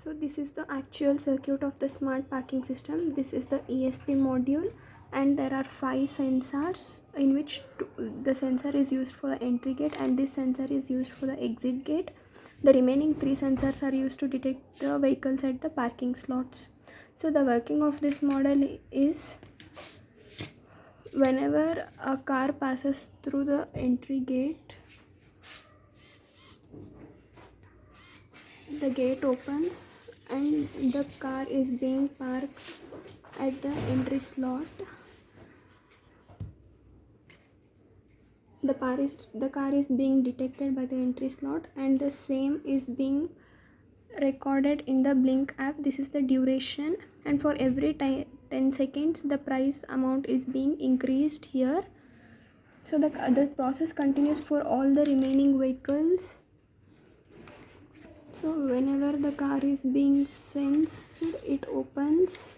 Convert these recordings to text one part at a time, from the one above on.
So this is the actual circuit of the smart parking system. This is the ESP module, and there are 5 sensors in which the sensor is used for the entry gate and this sensor is used for the exit gate. The remaining 3 sensors are used to detect the vehicles at the parking slots. So the working of this model is, whenever a car passes through the entry gate, the gate opens and the car is being parked at the entry slot. The car is being detected by the entry slot, and the same is being recorded in the blink app. This is the duration, and for every 10 seconds the price amount is being increased here. So the process continues for all the remaining vehicles. So whenever the car is being sensed, it opens,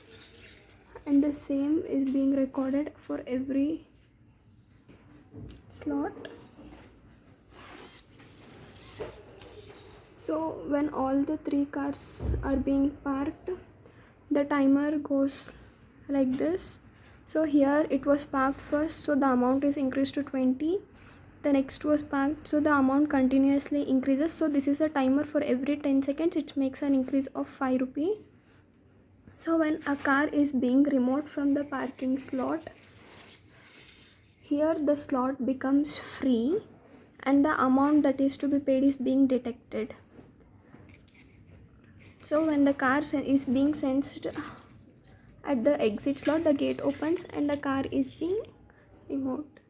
and the same is being recorded for every slot. So when all the 3 cars are being parked, the timer goes like this. So here it was parked first, so the amount is increased to 20. The next was parked, so the amount continuously increases. So this is a timer for every 10 seconds. It makes an increase of 5 rupee. So when a car is being removed from the parking slot, here the slot becomes free and the amount that is to be paid is being detected. So when the car is being sensed at the exit slot, the gate opens and the car is being removed.